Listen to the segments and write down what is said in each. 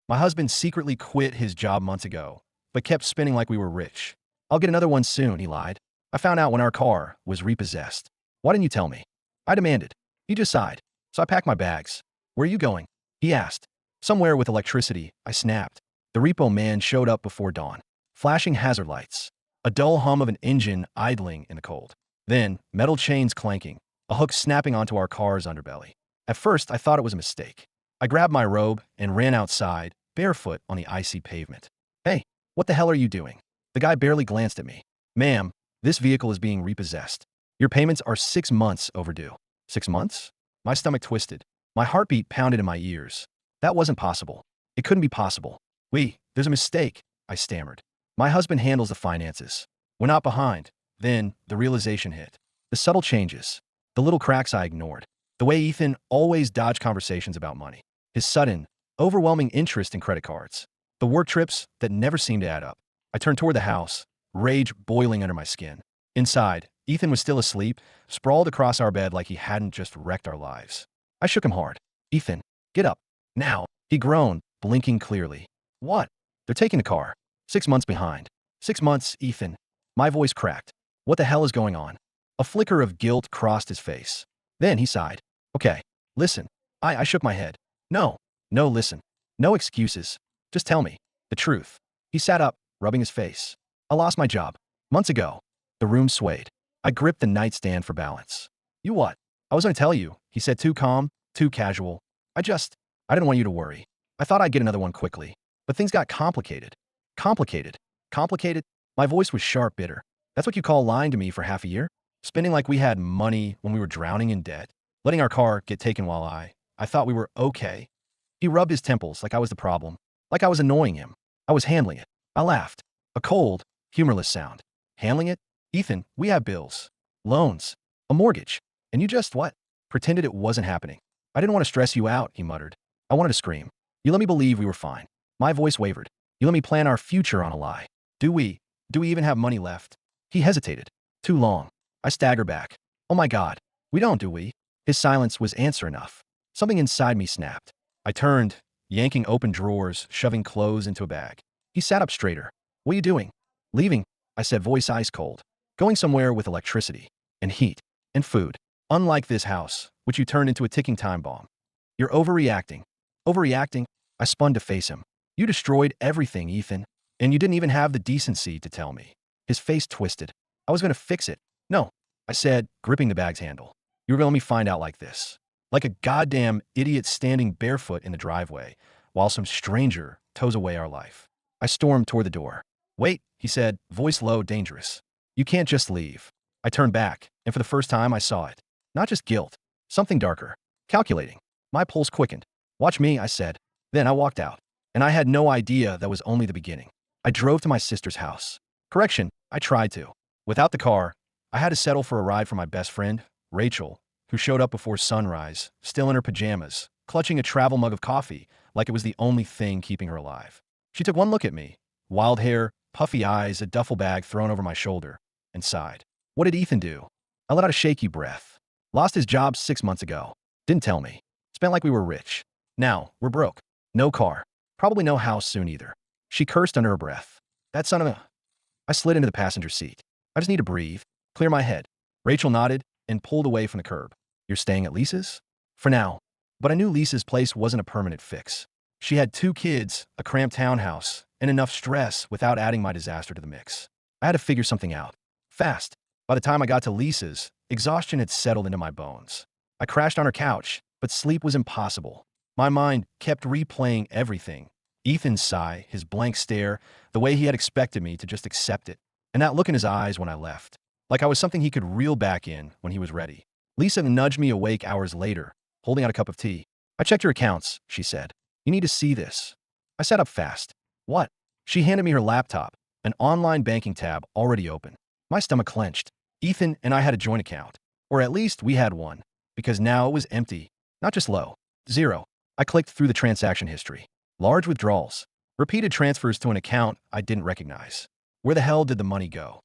My husband secretly quit his job months ago, but kept spinning like we were rich. I'll get another one soon, he lied. I found out when our car was repossessed. Why didn't you tell me? I demanded. He just sighed. So I packed my bags. Where are you going? He asked. Somewhere with electricity, I snapped. The repo man showed up before dawn, flashing hazard lights. A dull hum of an engine idling in the cold. Then, metal chains clanking, a hook snapping onto our car's underbelly. At first, I thought it was a mistake. I grabbed my robe and ran outside, barefoot on the icy pavement. Hey, what the hell are you doing? The guy barely glanced at me. Ma'am, this vehicle is being repossessed. Your payments are 6 months overdue. 6 months? My stomach twisted. My heartbeat pounded in my ears. That wasn't possible. It couldn't be possible. There's a mistake, I stammered. My husband handles the finances. We're not behind. Then, the realization hit. The subtle changes. The little cracks I ignored. The way Ethan always dodged conversations about money. His sudden, overwhelming interest in credit cards. The work trips that never seemed to add up. I turned toward the house, rage boiling under my skin. Inside, Ethan was still asleep, sprawled across our bed like he hadn't just wrecked our lives. I shook him hard. Ethan, get up. Now. He groaned, blinking clearly. What? They're taking the car. 6 months behind. 6 months, Ethan. My voice cracked. What the hell is going on? A flicker of guilt crossed his face. Then he sighed. Okay, listen. I shook my head. No, listen. No excuses. Just tell me the truth. He sat up, rubbing his face. I lost my job. Months ago. The room swayed. I gripped the nightstand for balance. You what? I was going to tell you, he said, too calm, too casual. I didn't want you to worry. I thought I'd get another one quickly. But things got complicated. Complicated? My voice was sharp, bitter. That's what you call lying to me for half a year? Spending like we had money when we were drowning in debt? Letting our car get taken while I thought we were okay? He rubbed his temples like I was the problem. Like I was annoying him. I was handling it. I laughed. A cold, humorless sound. Handling it? Ethan, we have bills. Loans. A mortgage. And you just what? Pretended it wasn't happening. I didn't want to stress you out, he muttered. I wanted to scream. You let me believe we were fine. My voice wavered. You let me plan our future on a lie. Do we even have money left? He hesitated. Too long. I staggered back. Oh my God. We don't, do we? His silence was answer enough. Something inside me snapped. I turned, yanking open drawers, shoving clothes into a bag. He sat up straighter. What are you doing? Leaving, I said, voice ice cold. Going somewhere with electricity and heat and food. Unlike this house, which you turned into a ticking time bomb. You're overreacting. Overreacting? I spun to face him. You destroyed everything, Ethan. And you didn't even have the decency to tell me. His face twisted. I was going to fix it. No, I said, gripping the bag's handle. You were going to let me find out like this. Like a goddamn idiot standing barefoot in the driveway, while some stranger tows away our life. I stormed toward the door. Wait, he said, voice low, dangerous. You can't just leave. I turned back, and for the first time I saw it. Not just guilt. Something darker. Calculating. My pulse quickened. Watch me, I said. Then I walked out. And I had no idea that was only the beginning. I drove to my sister's house. Correction, I tried to. Without the car, I had to settle for a ride from my best friend, Rachel, who showed up before sunrise, still in her pajamas, clutching a travel mug of coffee like it was the only thing keeping her alive. She took one look at me, wild hair, puffy eyes, a duffel bag thrown over my shoulder, and sighed. What did Ethan do? I let out a shaky breath. Lost his job 6 months ago. Didn't tell me. Spent like we were rich. Now, we're broke. No car. Probably no house soon either. She cursed under her breath. That son of a... I slid into the passenger seat. I just need to breathe. Clear my head. Rachel nodded and pulled away from the curb. You're staying at Lisa's? For now. But I knew Lisa's place wasn't a permanent fix. She had 2 kids, a cramped townhouse, and enough stress without adding my disaster to the mix. I had to figure something out. Fast. By the time I got to Lisa's, exhaustion had settled into my bones. I crashed on her couch, but sleep was impossible. My mind kept replaying everything. Ethan's sigh, his blank stare, the way he had expected me to just accept it, and that look in his eyes when I left. Like I was something he could reel back in when he was ready. Lisa nudged me awake hours later, holding out a cup of tea. I checked your accounts, she said. You need to see this. I sat up fast. What? She handed me her laptop, an online banking tab already open. My stomach clenched. Ethan and I had a joint account. Or at least we had one. Because now it was empty. Not just low. 0. I clicked through the transaction history. Large withdrawals. Repeated transfers to an account I didn't recognize. Where the hell did the money go?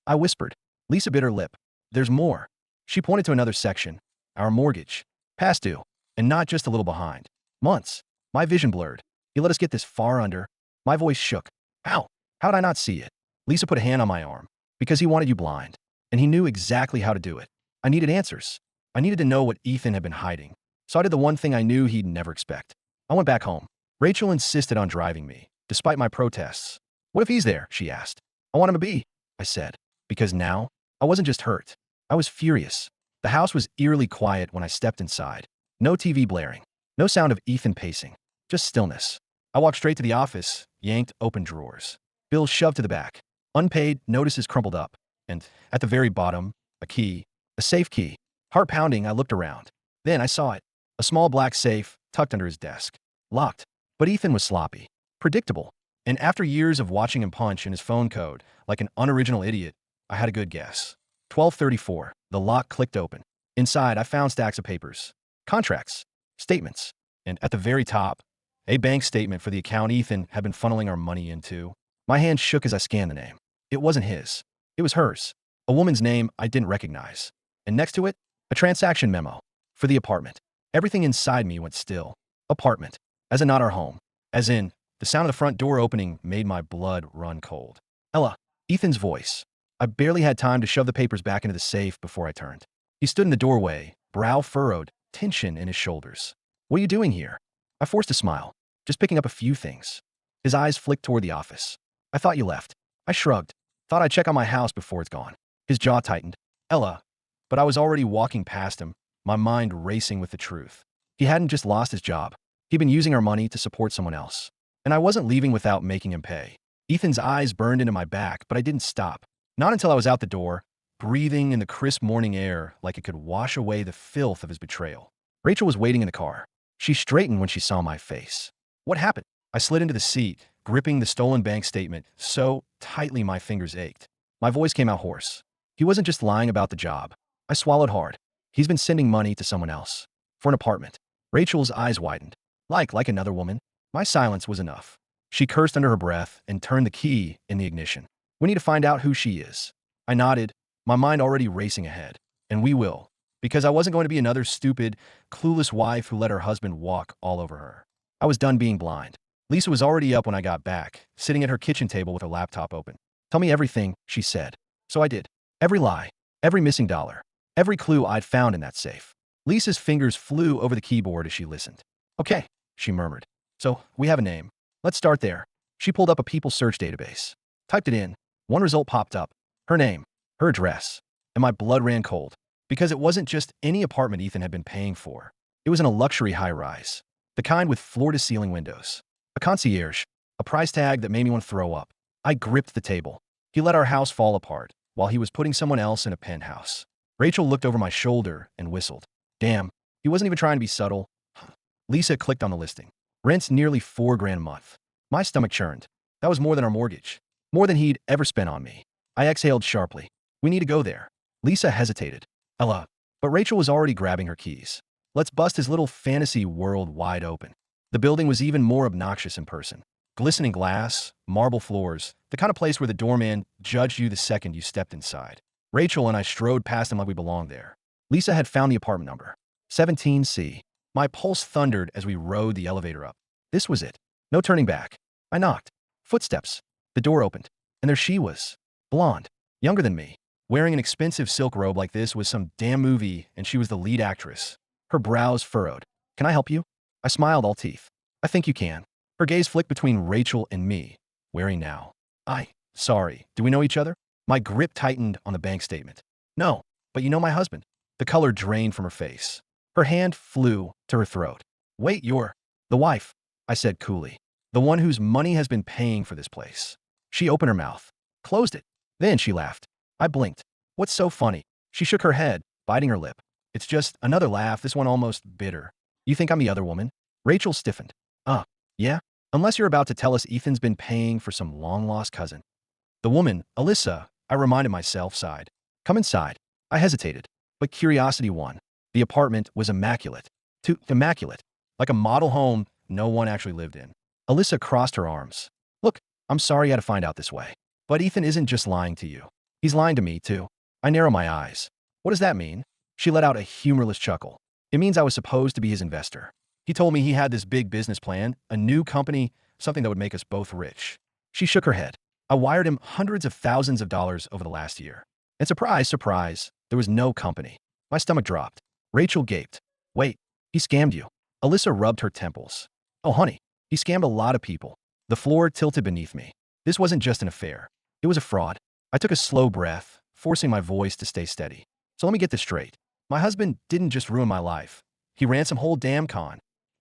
I whispered. Lisa bit her lip. There's more. She pointed to another section. Our mortgage. Past due. And not just a little behind. Months. My vision blurred. He let us get this far under. My voice shook. Ow! How did I not see it? Lisa put a hand on my arm. Because he wanted you blind. And he knew exactly how to do it. I needed answers. I needed to know what Ethan had been hiding. So I did the one thing I knew he'd never expect. I went back home. Rachel insisted on driving me, despite my protests. What if he's there? She asked. I want him to be, I said. Because now, I wasn't just hurt. I was furious. The house was eerily quiet when I stepped inside. No TV blaring. No sound of Ethan pacing. Just stillness. I walked straight to the office, yanked open drawers. Bills shoved to the back. Unpaid notices crumpled up. And, at the very bottom, a key. A safe key. Heart pounding, I looked around. Then I saw it. A small black safe, tucked under his desk. Locked. But Ethan was sloppy. Predictable. And after years of watching him punch in his phone code, like an unoriginal idiot, I had a good guess. 12:34. The lock clicked open. Inside, I found stacks of papers. Contracts. Statements. And at the very top, a bank statement for the account Ethan had been funneling our money into. My hand shook as I scanned the name. It wasn't his. It was hers. A woman's name I didn't recognize. And next to it, a transaction memo. For the apartment. Everything inside me went still. Apartment. As in not our home. As in, the sound of the front door opening made my blood run cold. Ella. Ethan's voice. I barely had time to shove the papers back into the safe before I turned. He stood in the doorway, brow furrowed, tension in his shoulders. What are you doing here? I forced a smile. Just picking up a few things. His eyes flicked toward the office. I thought you left. I shrugged. Thought I'd check on my house before it's gone. His jaw tightened. Ella. But I was already walking past him, my mind racing with the truth. He hadn't just lost his job. He'd been using our money to support someone else. And I wasn't leaving without making him pay. Ethan's eyes burned into my back, but I didn't stop. Not until I was out the door, breathing in the crisp morning air like it could wash away the filth of his betrayal. Rachel was waiting in the car. She straightened when she saw my face. What happened? I slid into the seat, gripping the stolen bank statement so tightly my fingers ached. My voice came out hoarse. He wasn't just lying about the job. I swallowed hard. He's been sending money to someone else. For an apartment. Rachel's eyes widened. Like another woman. My silence was enough. She cursed under her breath and turned the key in the ignition. We need to find out who she is. I nodded, my mind already racing ahead. And we will. Because I wasn't going to be another stupid, clueless wife who let her husband walk all over her. I was done being blind. Lisa was already up when I got back, sitting at her kitchen table with her laptop open. Tell me everything, she said. So I did. Every lie. Every missing dollar. Every clue I'd found in that safe. Lisa's fingers flew over the keyboard as she listened. Okay, she murmured. So, we have a name. Let's start there. She pulled up a people search database. Typed it in. One result popped up. Her name. Her address. And my blood ran cold. Because it wasn't just any apartment Ethan had been paying for. It was in a luxury high-rise. The kind with floor-to-ceiling windows. A concierge. A price tag that made me want to throw up. I gripped the table. He let our house fall apart, while he was putting someone else in a penthouse. Rachel looked over my shoulder and whistled. Damn, he wasn't even trying to be subtle. Lisa clicked on the listing. Rent's nearly $4,000 a month. My stomach churned. That was more than our mortgage. More than he'd ever spent on me. I exhaled sharply. We need to go there. Lisa hesitated. Ella. But Rachel was already grabbing her keys. Let's bust his little fantasy world wide open. The building was even more obnoxious in person. Glistening glass, marble floors, the kind of place where the doorman judged you the second you stepped inside. Rachel and I strode past him like we belonged there. Lisa had found the apartment number. 17C. My pulse thundered as we rode the elevator up. This was it. No turning back. I knocked. Footsteps. The door opened. And there she was. Blonde. Younger than me. Wearing an expensive silk robe like this was some damn movie, and she was the lead actress. Her brows furrowed. Can I help you? I smiled all teeth. I think you can. Her gaze flicked between Rachel and me. Wary now. Sorry. Do we know each other? My grip tightened on the bank statement. No, but you know my husband. The color drained from her face. Her hand flew to her throat. Wait, you're the wife, I said coolly. The one whose money has been paying for this place. She opened her mouth. Closed it. Then she laughed. I blinked. What's so funny? She shook her head, biting her lip. It's just another laugh, this one almost bitter. You think I'm the other woman? Rachel stiffened. Yeah? Unless you're about to tell us Ethan's been paying for some long-lost cousin. The woman, Alyssa, I reminded myself, sighed. Come inside. I hesitated, but curiosity won. The apartment was immaculate. Too immaculate. Like a model home no one actually lived in. Alyssa crossed her arms. Look, I'm sorry you had to find out this way. But Ethan isn't just lying to you. He's lying to me, too. I narrow my eyes. What does that mean? She let out a humorless chuckle. It means I was supposed to be his investor. He told me he had this big business plan, a new company, something that would make us both rich. She shook her head. I wired him hundreds of thousands of dollars over the last year. And surprise, surprise, there was no company. My stomach dropped. Rachel gaped. Wait, he scammed you. Alyssa rubbed her temples. Oh, honey, he scammed a lot of people. The floor tilted beneath me. This wasn't just an affair. It was a fraud. I took a slow breath, forcing my voice to stay steady. So let me get this straight. My husband didn't just ruin my life. He ran some whole damn con.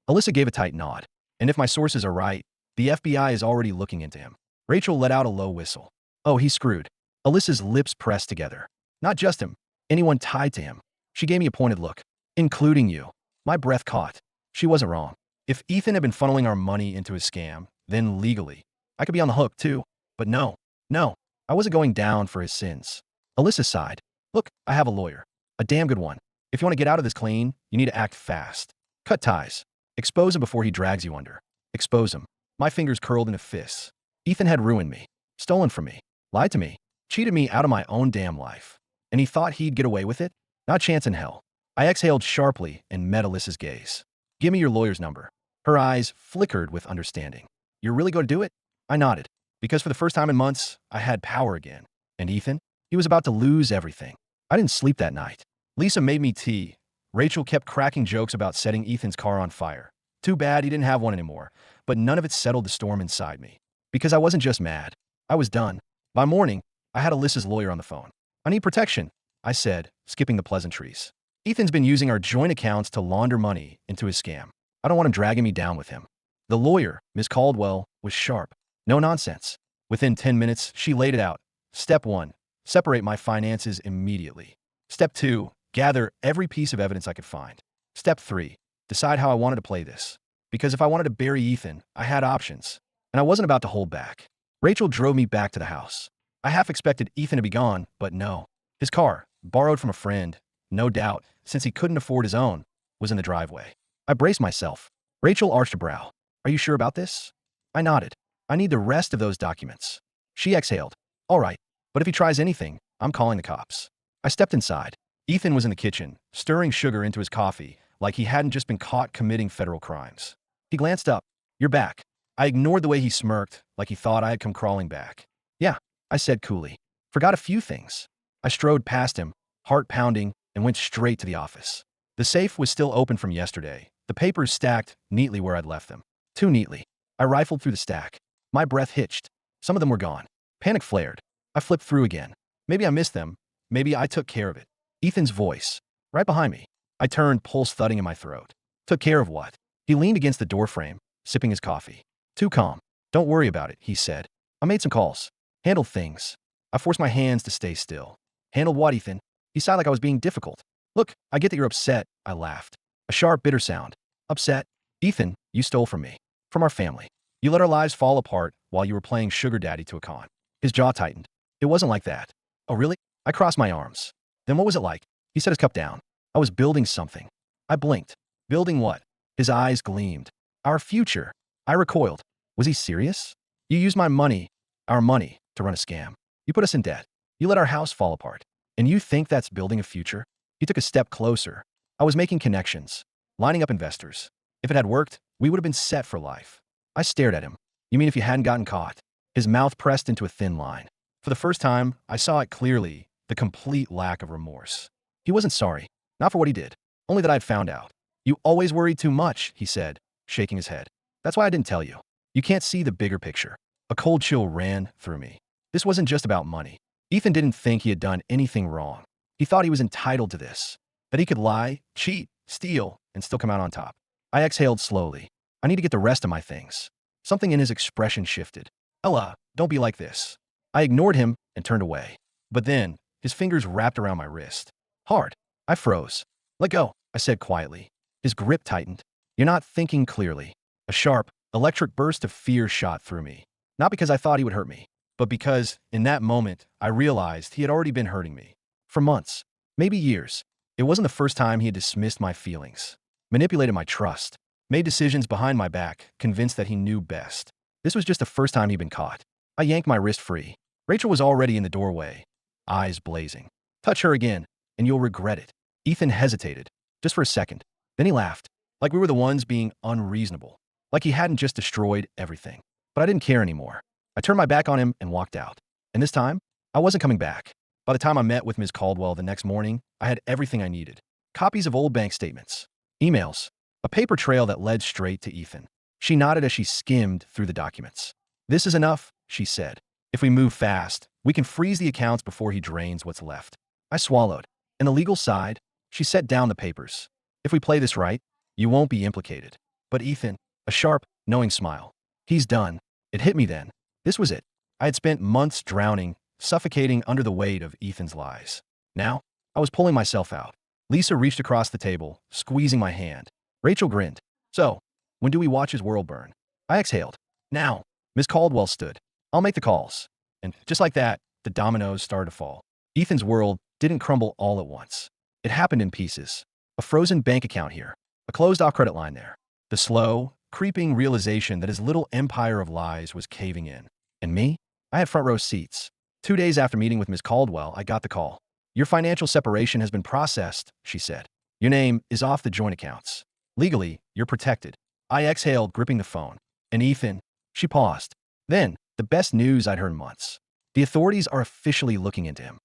Alyssa gave a tight nod. And if my sources are right, the FBI is already looking into him. Rachel let out a low whistle. Oh, he's screwed. Alyssa's lips pressed together. Not just him. Anyone tied to him. She gave me a pointed look. Including you. My breath caught. She wasn't wrong. If Ethan had been funneling our money into his scam, then legally, I could be on the hook too. But no. I wasn't going down for his sins. Alyssa sighed. Look, I have a lawyer. A damn good one. If you want to get out of this clean, you need to act fast. Cut ties. Expose him before he drags you under. Expose him. My fingers curled into fists. Ethan had ruined me. Stolen from me. Lied to me. Cheated me out of my own damn life. And he thought he'd get away with it? Not a chance in hell. I exhaled sharply and met Alyssa's gaze. Give me your lawyer's number. Her eyes flickered with understanding. You're really going to do it? I nodded. Because for the first time in months, I had power again. And Ethan? He was about to lose everything. I didn't sleep that night. Lisa made me tea. Rachel kept cracking jokes about setting Ethan's car on fire. Too bad he didn't have one anymore. But none of it settled the storm inside me. Because I wasn't just mad. I was done. By morning, I had Alyssa's lawyer on the phone. I need protection, I said, skipping the pleasantries. Ethan's been using our joint accounts to launder money into his scam. I don't want him dragging me down with him. The lawyer, Ms. Caldwell, was sharp. No nonsense. Within 10 minutes, she laid it out. Step 1. Separate my finances immediately. Step 2. Gather every piece of evidence I could find. Step 3. Decide how I wanted to play this. Because if I wanted to bury Ethan, I had options. And I wasn't about to hold back. Rachel drove me back to the house. I half expected Ethan to be gone, but no. His car, borrowed from a friend, no doubt, since he couldn't afford his own, was in the driveway. I braced myself. Rachel arched a brow. Are you sure about this? I nodded. I need the rest of those documents. She exhaled. All right, but if he tries anything, I'm calling the cops. I stepped inside. Ethan was in the kitchen, stirring sugar into his coffee, like he hadn't just been caught committing federal crimes. He glanced up. You're back. I ignored the way he smirked, like he thought I had come crawling back. Yeah, I said coolly. Forgot a few things. I strode past him, heart pounding, and went straight to the office. The safe was still open from yesterday, the papers stacked neatly where I'd left them. Too neatly. I rifled through the stack. My breath hitched. Some of them were gone. Panic flared. I flipped through again. Maybe I missed them. Maybe I took care of it. Ethan's voice. Right behind me. I turned, pulse thudding in my throat. Took care of what? He leaned against the doorframe, sipping his coffee. Too calm. Don't worry about it, he said. I made some calls. Handled things. I forced my hands to stay still. Handled what, Ethan? He sighed like I was being difficult. Look, I get that you're upset, I laughed. A sharp, bitter sound. Upset? Ethan, you stole from me. From our family. You let our lives fall apart while you were playing sugar daddy to a con. His jaw tightened. It wasn't like that. Oh, really? I crossed my arms. Then what was it like? He set his cup down. I was building something. I blinked. Building what? His eyes gleamed. Our future. I recoiled. Was he serious? You used my money, our money, to run a scam. You put us in debt. You let our house fall apart. And you think that's building a future? He took a step closer. I was making connections, lining up investors. If it had worked, we would have been set for life. I stared at him. You mean if you hadn't gotten caught? His mouth pressed into a thin line. For the first time, I saw it clearly, the complete lack of remorse. He wasn't sorry. Not for what he did. Only that I'd found out. You always worried too much, he said, shaking his head. That's why I didn't tell you. You can't see the bigger picture. A cold chill ran through me. This wasn't just about money. Ethan didn't think he had done anything wrong. He thought he was entitled to this. That he could lie, cheat, steal, and still come out on top. I exhaled slowly. I need to get the rest of my things. Something in his expression shifted. Ella, don't be like this. I ignored him and turned away. But then, his fingers wrapped around my wrist. Hard. I froze. Let go, I said quietly. His grip tightened. You're not thinking clearly. A sharp, electric burst of fear shot through me. Not because I thought he would hurt me, but because, in that moment, I realized he had already been hurting me. For months. Maybe years. It wasn't the first time he had dismissed my feelings. Manipulated my trust. Made decisions behind my back, convinced that he knew best. This was just the first time he'd been caught. I yanked my wrist free. Rachel was already in the doorway, eyes blazing. Touch her again, and you'll regret it. Ethan hesitated. Just for a second. Then he laughed. Like we were the ones being unreasonable. Like he hadn't just destroyed everything. But I didn't care anymore. I turned my back on him and walked out. And this time, I wasn't coming back. By the time I met with Ms. Caldwell the next morning, I had everything I needed. Copies of old bank statements, emails, a paper trail that led straight to Ethan. She nodded as she skimmed through the documents. "This is enough," she said. "If we move fast, we can freeze the accounts before he drains what's left." I swallowed. "And the legal side?" She set down the papers. "If we play this right, you won't be implicated." But Ethan, a sharp, knowing smile. "He's done." It hit me then. This was it. I had spent months drowning, suffocating under the weight of Ethan's lies. Now, I was pulling myself out. Lisa reached across the table, squeezing my hand. Rachel grinned. "So, when do we watch his world burn?" I exhaled. "Now." Miss Caldwell stood. "I'll make the calls." And just like that, the dominoes started to fall. Ethan's world didn't crumble all at once. It happened in pieces. A frozen bank account here. A closed-off credit line there. The slow, creeping realization that his little empire of lies was caving in. And me? I had front row seats. 2 days after meeting with Miss Caldwell, I got the call. "Your financial separation has been processed," she said. "Your name is off the joint accounts. Legally, you're protected." I exhaled, gripping the phone. "And Ethan?" She paused. Then, the best news I'd heard in months. "The authorities are officially looking into him."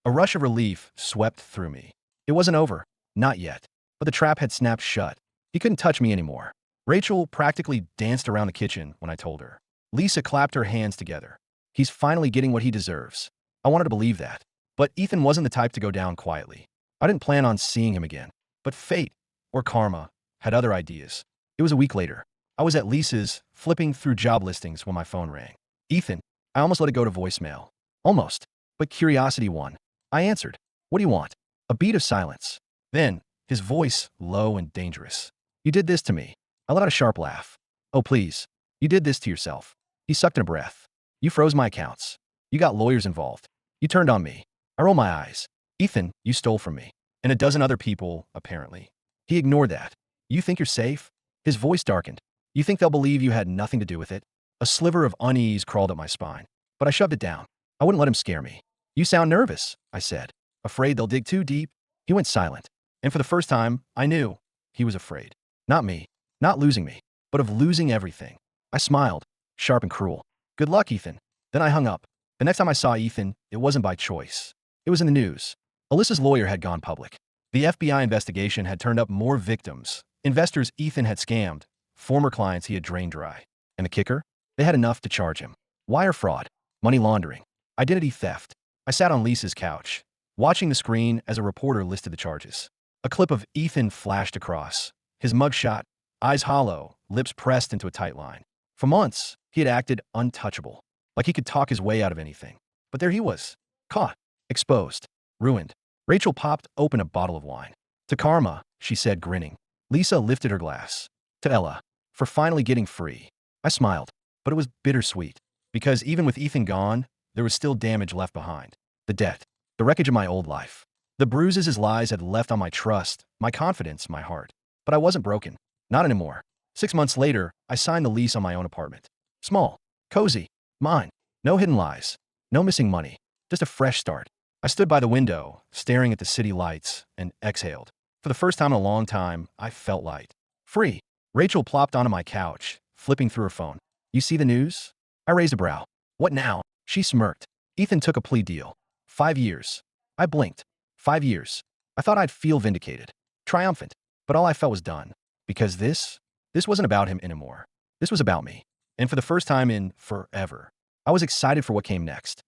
A rush of relief swept through me. It wasn't over. Not yet. But the trap had snapped shut. He couldn't touch me anymore. Rachel practically danced around the kitchen when I told her. Lisa clapped her hands together. He's finally getting what he deserves. I wanted to believe that. But Ethan wasn't the type to go down quietly. I didn't plan on seeing him again. But fate, or karma, had other ideas. It was a week later. I was at Lisa's, flipping through job listings when my phone rang. "Ethan." I almost let it go to voicemail. Almost. But curiosity won. I answered. "What do you want?" A beat of silence. Then, his voice low and dangerous. "You did this to me." I let out a sharp laugh. "Oh, please. You did this to yourself." He sucked in a breath. "You froze my accounts. You got lawyers involved. You turned on me." I rolled my eyes. "Ethan, you stole from me. And a dozen other people, apparently." He ignored that. "You think you're safe?" His voice darkened. "You think they'll believe you had nothing to do with it?" A sliver of unease crawled up my spine. But I shoved it down. I wouldn't let him scare me. "You sound nervous," I said. "Afraid they'll dig too deep?" He went silent. And for the first time, I knew he was afraid. Not me. Not losing me. But of losing everything. I smiled. Sharp and cruel. "Good luck, Ethan." Then I hung up. The next time I saw Ethan, it wasn't by choice. It was in the news. Alyssa's lawyer had gone public. The FBI investigation had turned up more victims. Investors Ethan had scammed. Former clients he had drained dry. And the kicker? They had enough to charge him. Wire fraud. Money laundering. Identity theft. I sat on Lisa's couch, watching the screen as a reporter listed the charges. A clip of Ethan flashed across. His mugshot, eyes hollow, lips pressed into a tight line. For months, he had acted untouchable, like he could talk his way out of anything. But there he was, caught, exposed, ruined. Rachel popped open a bottle of wine. "To karma," she said, grinning. Lisa lifted her glass. "To Ella, for finally getting free." I smiled, but it was bittersweet, because even with Ethan gone, there was still damage left behind. The debt, the wreckage of my old life. The bruises his lies had left on my trust, my confidence, my heart. But I wasn't broken. Not anymore. 6 months later, I signed the lease on my own apartment. Small, cozy, mine. No hidden lies. No missing money. Just a fresh start. I stood by the window, staring at the city lights, and exhaled. For the first time in a long time, I felt light. Free. Rachel plopped onto my couch, flipping through her phone. "You see the news?" I raised a brow. "What now?" She smirked. "Ethan took a plea deal. 5 years." I blinked. 5 years. I thought I'd feel vindicated. Triumphant. But all I felt was done. Because this wasn't about him anymore. This was about me. And for the first time in forever, I was excited for what came next.